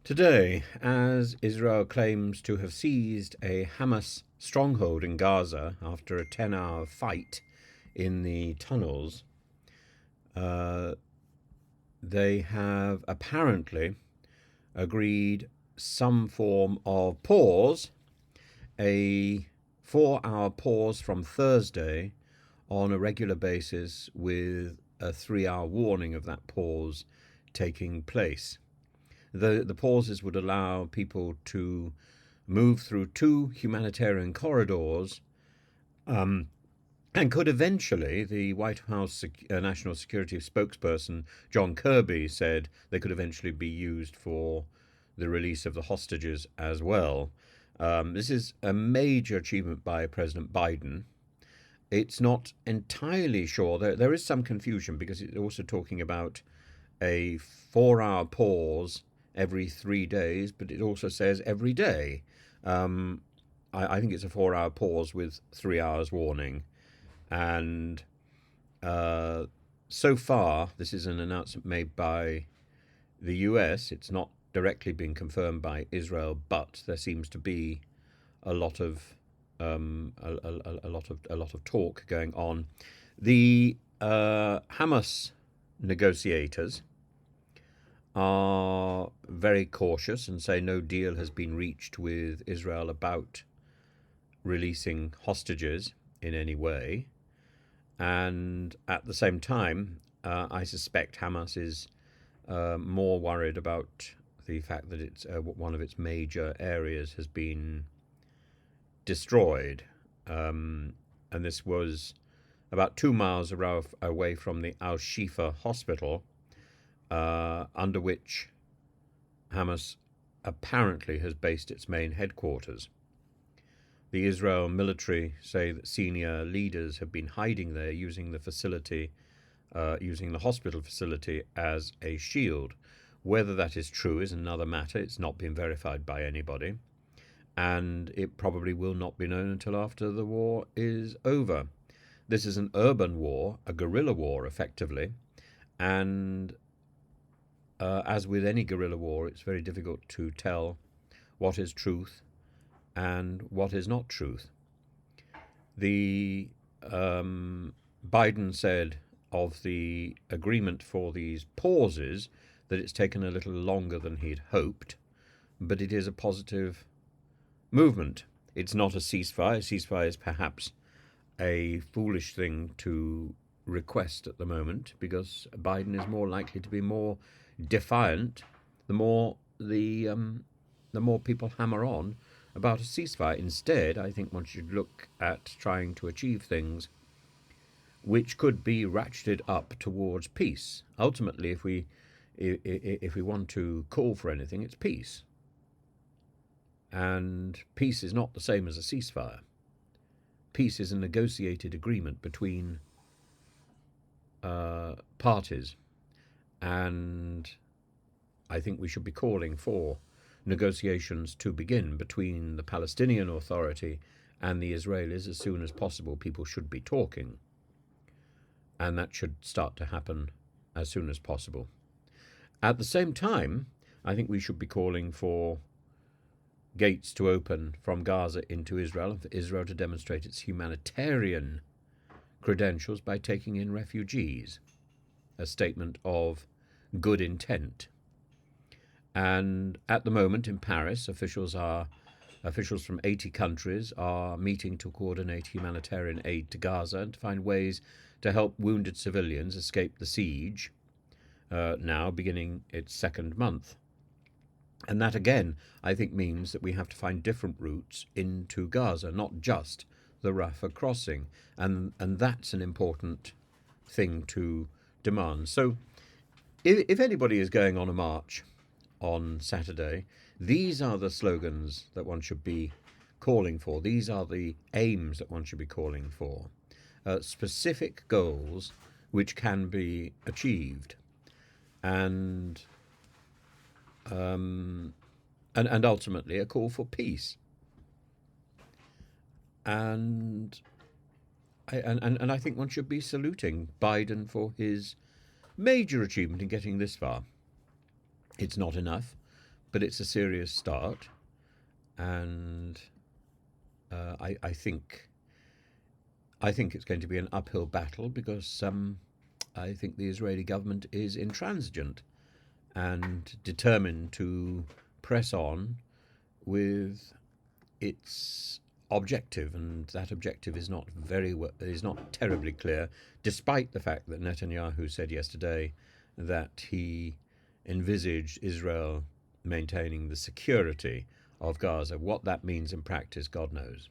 Today, as Israel claims to have seized a Hamas stronghold in Gaza after a 10-hour fight in the tunnels, uh, they have apparently agreed some form of pause, a 4-hour pause from Thursday on a regular basis with a 3-hour warning of that pause taking place. The pauses would allow people to move through two humanitarian corridors, and could eventually, the White House National Security spokesperson John Kirby said they could eventually be used for the release of the hostages as well. This is a major achievement by President Biden. It's not entirely sure. There is some confusion because it's also talking about a 4-hour pause every 3 days, but it also says every day. I think it's a 4-hour pause with 3 hours warning. And so far, this is an announcement made by the US. It's not directly been confirmed by Israel, but there seems to be a lot of a lot of talk going on. The Hamas negotiators are very cautious and say no deal has been reached with Israel about releasing hostages in any way. And at the same time, I suspect Hamas is more worried about the fact that it's one of its major areas has been destroyed. And this was about 2 miles away from the ShifaHospital, under which Hamas apparently has based its main headquarters. The Israel military say that senior leaders have been hiding there using the hospital facility as a shield. Whether that is true is another matter. It's not been verified by anybody, and it probably will not be known until after the war is over. This is an urban war, a guerrilla war, effectively, and as with any guerrilla war, it's very difficult to tell what is truth and what is not truth. The Biden said of the agreement for these pauses that it's taken a little longer than he'd hoped, but it is a positive movement. It's not a ceasefire. A ceasefire is perhaps a foolish thing to request at the moment because Biden is more likely to be more defiant the more people hammer on about a ceasefire. Instead, I think one should look at trying to achieve things which could be ratcheted up towards peace. Ultimately, if we want to call for anything, it's peace. And peace is not the same as a ceasefire. Peace is a negotiated agreement between parties. And I think we should be calling for negotiations to begin between the Palestinian Authority and the Israelis as soon as possible. People should be talking, and that should start to happen as soon as possible. At the same time, I think we should be calling for gates to open from Gaza into Israel, and for Israel to demonstrate its humanitarian credentials by taking in refugees, a statement of good intent. And at the moment in Paris, officials from 80 countries are meeting to coordinate humanitarian aid to Gaza and to find ways to help wounded civilians escape the siege, now beginning its second month. And that, again, I think means that we have to find different routes into Gaza, not just the Rafah crossing. And that's an important thing to demand. So if anybody is going on a march on Saturday, these are the slogans that one should be calling for. These are the aims that one should be calling for. Specific goals which can be achieved. And ultimately a call for peace. And I think one should be saluting Biden for his major achievement in getting this far. It's not enough, but it's a serious start, and I think it's going to be an uphill battle because I think the Israeli government is intransigent and determined to press on with its objective, and that objective is not terribly clear, despite the fact that Netanyahu said yesterday that he envisaged Israel maintaining the security of Gaza. What that means in practice, God knows.